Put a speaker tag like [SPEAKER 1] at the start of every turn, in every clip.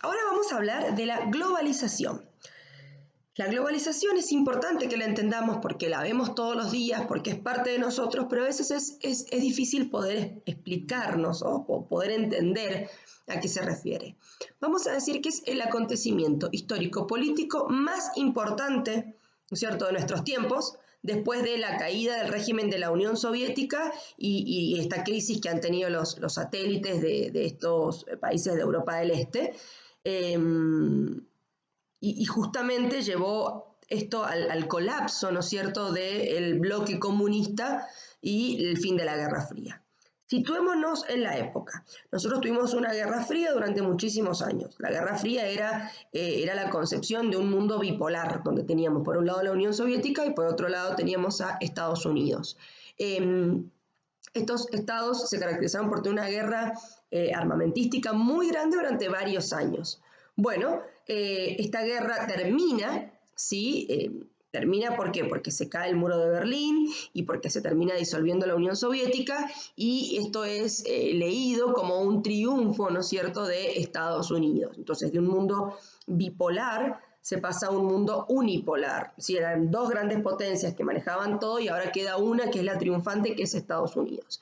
[SPEAKER 1] Ahora vamos a hablar de la globalización. La globalización es importante que la entendamos porque la vemos todos los días, porque es parte de nosotros, pero a veces es difícil poder explicarnos o poder entender a qué se refiere. Vamos a decir que es el acontecimiento histórico-político más importante, ¿no es cierto?, de nuestros tiempos, después de la caída del régimen de la Unión Soviética y esta crisis que han tenido los satélites de estos países de Europa del Este. Y justamente llevó esto al colapso, ¿no es cierto?, del bloque comunista y el fin de la Guerra Fría. Situémonos en la época. Nosotros tuvimos una Guerra Fría durante muchísimos años. La Guerra Fría era la concepción de un mundo bipolar, donde teníamos por un lado la Unión Soviética y por otro lado teníamos a Estados Unidos. Estos estados se caracterizaban por tener una guerra armamentística muy grande durante varios años. Bueno, esta guerra termina, ¿sí? Termina ¿por qué? Porque se cae el muro de Berlín y porque se termina disolviendo la Unión Soviética, y esto es leído como un triunfo, ¿no es cierto?, de Estados Unidos. Entonces, de un mundo bipolar se pasa a un mundo unipolar. ¿Sí? Eran dos grandes potencias que manejaban todo y ahora queda una que es la triunfante, que es Estados Unidos.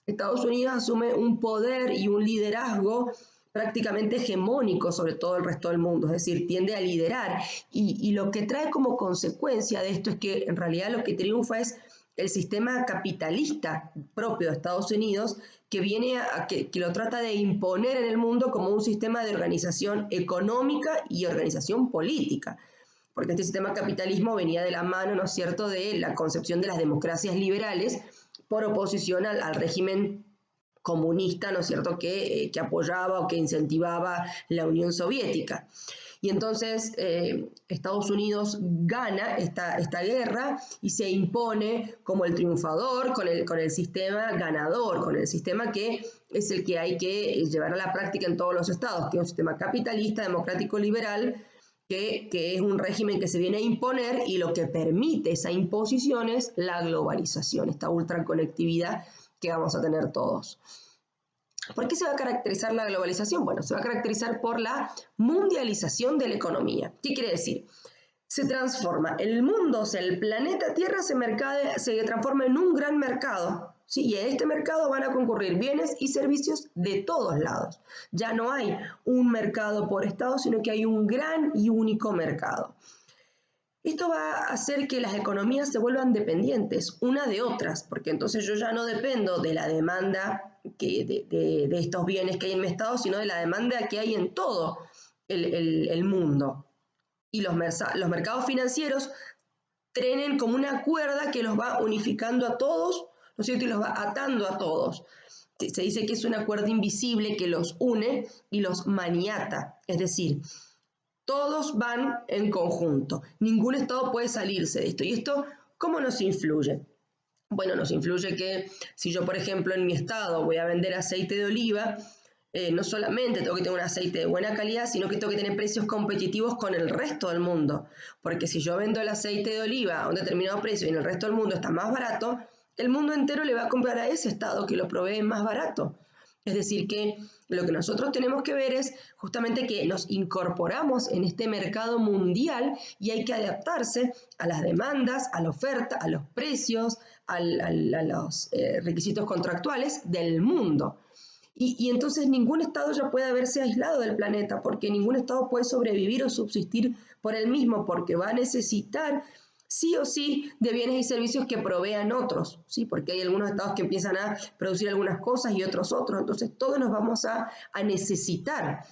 [SPEAKER 1] Estados Unidos asume un poder y un liderazgo prácticamente hegemónico sobre todo el resto del mundo, es decir, tiende a liderar, y lo que trae como consecuencia de esto es que en realidad lo que triunfa es el sistema capitalista propio de Estados Unidos, que viene que lo trata de imponer en el mundo como un sistema de organización económica y organización política, porque este sistema capitalismo venía de la mano, ¿no es cierto?, de la concepción de las democracias liberales por oposición al régimen comunista, ¿no es cierto?, que apoyaba o que incentivaba la Unión Soviética. Y entonces Estados Unidos gana esta guerra y se impone como el triunfador con el sistema ganador, con el sistema que es el que hay que llevar a la práctica en todos los estados, que es un sistema capitalista, democrático, liberal, que es un régimen que se viene a imponer, y lo que permite esa imposición es la globalización, esta ultraconectividad que vamos a tener todos. ¿Por qué se va a caracterizar la globalización? Bueno, se va a caracterizar por la mundialización de la economía. ¿Qué quiere decir? Se transforma el mundo, o sea, el planeta Tierra se transforma en un gran mercado, ¿sí? Y en este mercado van a concurrir bienes y servicios de todos lados. Ya no hay un mercado por estado, sino que hay un gran y único mercado. Esto va a hacer que las economías se vuelvan dependientes una de otras, porque entonces yo ya no dependo de la demanda de estos bienes que hay en mi estado, sino de la demanda que hay en todo el mundo. Y los mercados financieros tienen como una cuerda que los va unificando a todos, ¿no es cierto?, y los va atando a todos. Se dice que es una cuerda invisible que los une y los maniata, es decir, todos van en conjunto. Ningún estado puede salirse de esto. ¿Y esto cómo nos influye? Bueno, nos influye que si yo, por ejemplo, en mi estado voy a vender aceite de oliva, no solamente tengo que tener un aceite de buena calidad, sino que tengo que tener precios competitivos con el resto del mundo. Porque si yo vendo el aceite de oliva a un determinado precio y en el resto del mundo está más barato, el mundo entero le va a comprar a ese estado que lo provee más barato. Es decir, que lo que nosotros tenemos que ver es justamente que nos incorporamos en este mercado mundial y hay que adaptarse a las demandas, a la oferta, a los precios, a los requisitos contractuales del mundo. Y entonces ningún estado ya puede verse aislado del planeta, porque ningún estado puede sobrevivir o subsistir por él mismo, porque va a necesitar sí o sí de bienes y servicios que provean otros, ¿sí? Porque hay algunos estados que empiezan a producir algunas cosas y otros, entonces todos nos vamos a necesitar.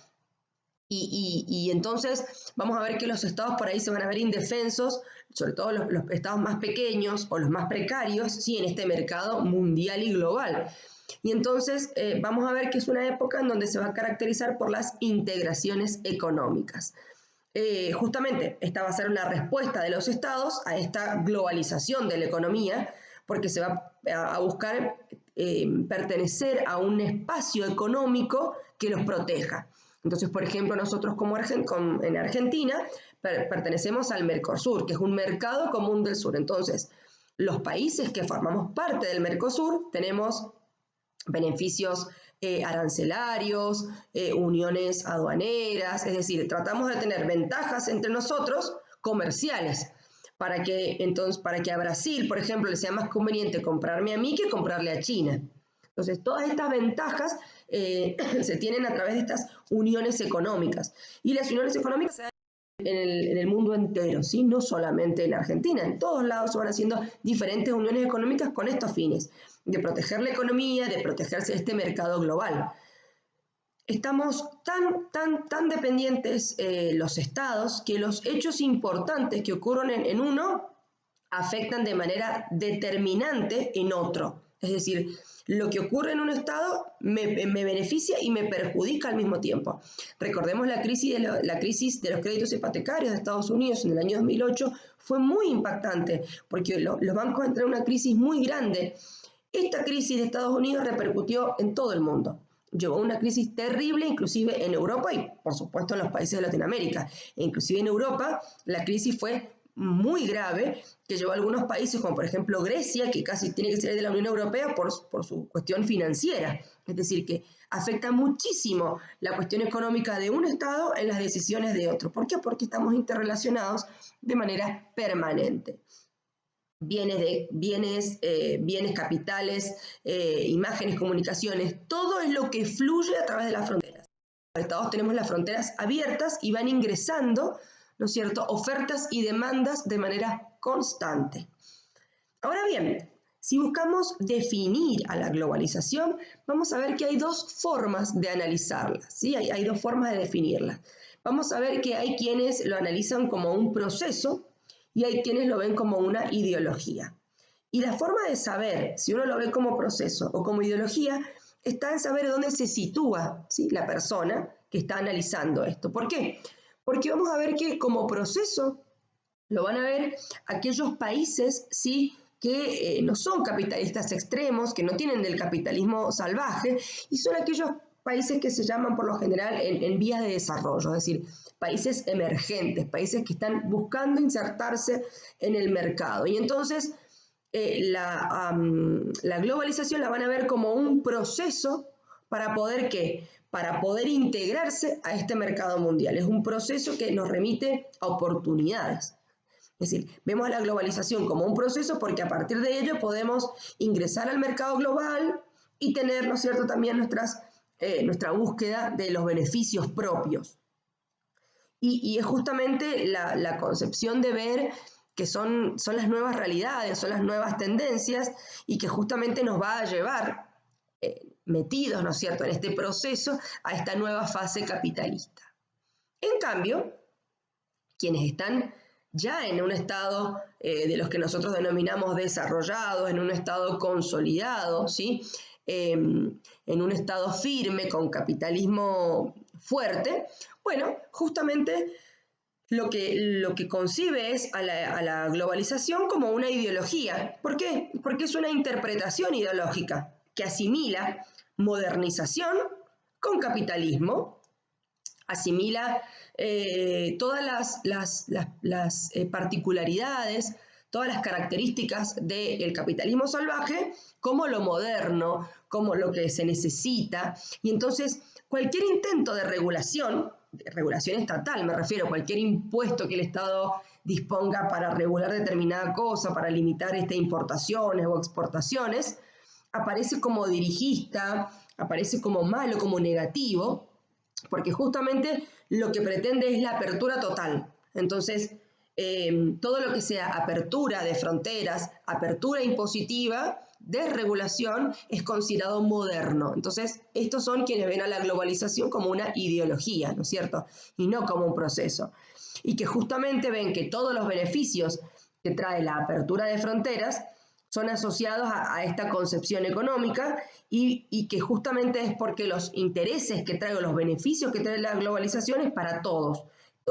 [SPEAKER 1] Y entonces vamos a ver que los estados por ahí se van a ver indefensos, sobre todo los estados más pequeños o los más precarios, ¿sí?, en este mercado mundial y global. Y entonces vamos a ver que es una época en donde se va a caracterizar por las integraciones económicas. Justamente esta va a ser una respuesta de los estados a esta globalización de la economía, porque se va a buscar pertenecer a un espacio económico que los proteja. Entonces, por ejemplo, nosotros en Argentina pertenecemos al Mercosur, que es un mercado común del sur. Entonces, los países que formamos parte del Mercosur tenemos beneficios arancelarios, uniones aduaneras, es decir, tratamos de tener ventajas entre nosotros comerciales para que a Brasil, por ejemplo, le sea más conveniente comprarme a mí que comprarle a China. Entonces, todas estas ventajas se tienen a través de estas uniones económicas. Y las uniones económicas se dan en el mundo entero, ¿sí? No solamente en Argentina, en todos lados se van haciendo diferentes uniones económicas con estos fines, de proteger la economía, de protegerse de este mercado global. Estamos tan dependientes los estados que los hechos importantes que ocurren en uno afectan de manera determinante en otro. Es decir, lo que ocurre en un estado me beneficia y me perjudica al mismo tiempo. Recordemos la crisis de los créditos hipotecarios de Estados Unidos en el año 2008 fue muy impactante porque los bancos entraron en una crisis muy grande. Esta crisis de Estados Unidos repercutió en todo el mundo. Llevó a una crisis terrible, inclusive en Europa y, por supuesto, en los países de Latinoamérica. E inclusive en Europa, la crisis fue muy grave, que llevó a algunos países, como por ejemplo Grecia, que casi tiene que salir de la Unión Europea por su cuestión financiera. Es decir, que afecta muchísimo la cuestión económica de un Estado en las decisiones de otro. ¿Por qué? Porque estamos interrelacionados de manera permanente. Bienes, capitales, imágenes, comunicaciones, todo es lo que fluye a través de las fronteras. Los estados tenemos las fronteras abiertas y van ingresando, ¿no es cierto?, ofertas y demandas de manera constante. Ahora bien, si buscamos definir a la globalización, vamos a ver que hay dos formas de analizarla, ¿sí? Hay dos formas de definirla. Vamos a ver que hay quienes lo analizan como un proceso, y hay quienes lo ven como una ideología. Y la forma de saber si uno lo ve como proceso o como ideología está en saber dónde se sitúa, ¿sí?, la persona que está analizando esto. ¿Por qué? Porque vamos a ver que como proceso lo van a ver aquellos países, ¿sí?, que no son capitalistas extremos, que no tienen del capitalismo salvaje, y son aquellos países que se llaman por lo general en vías de desarrollo, es decir, países emergentes, países que están buscando insertarse en el mercado. Y entonces la globalización la van a ver como un proceso para poder ¿qué? Para poder integrarse a este mercado mundial. Es un proceso que nos remite a oportunidades. Es decir, vemos la globalización como un proceso porque a partir de ello podemos ingresar al mercado global y tener, ¿no es cierto?, también nuestra búsqueda de los beneficios propios. Y es justamente la concepción de ver que son las nuevas realidades, son las nuevas tendencias y que justamente nos va a llevar metidos, ¿no es cierto?, en este proceso a esta nueva fase capitalista. En cambio, quienes están ya en un estado de los que nosotros denominamos desarrollados, en un estado consolidado, ¿sí?, en un estado firme, con capitalismo fuerte, bueno, justamente lo que concibe es a la globalización como una ideología. ¿Por qué? Porque es una interpretación ideológica que asimila modernización con capitalismo, asimila todas las particularidades, todas las características del capitalismo salvaje como lo moderno, como lo que se necesita. Y entonces cualquier intento de regulación estatal, me refiero, cualquier impuesto que el Estado disponga para regular determinada cosa, para limitar importaciones o exportaciones, aparece como dirigista, aparece como malo, como negativo, porque justamente lo que pretende es la apertura total. Entonces, todo lo que sea apertura de fronteras, apertura impositiva, desregulación, es considerado moderno. Entonces, estos son quienes ven a la globalización como una ideología, ¿no es cierto?, y no como un proceso. Y que justamente ven que todos los beneficios que trae la apertura de fronteras son asociados a esta concepción económica y que justamente es porque los intereses que trae o los beneficios que trae la globalización es para todos,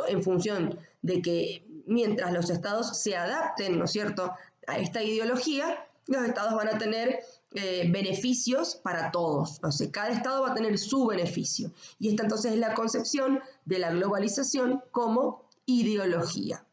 [SPEAKER 1] en función de que mientras los estados se adapten, ¿no es cierto?, a esta ideología, los estados van a tener beneficios para todos. O sea, cada estado va a tener su beneficio. Y esta entonces es la concepción de la globalización como ideología.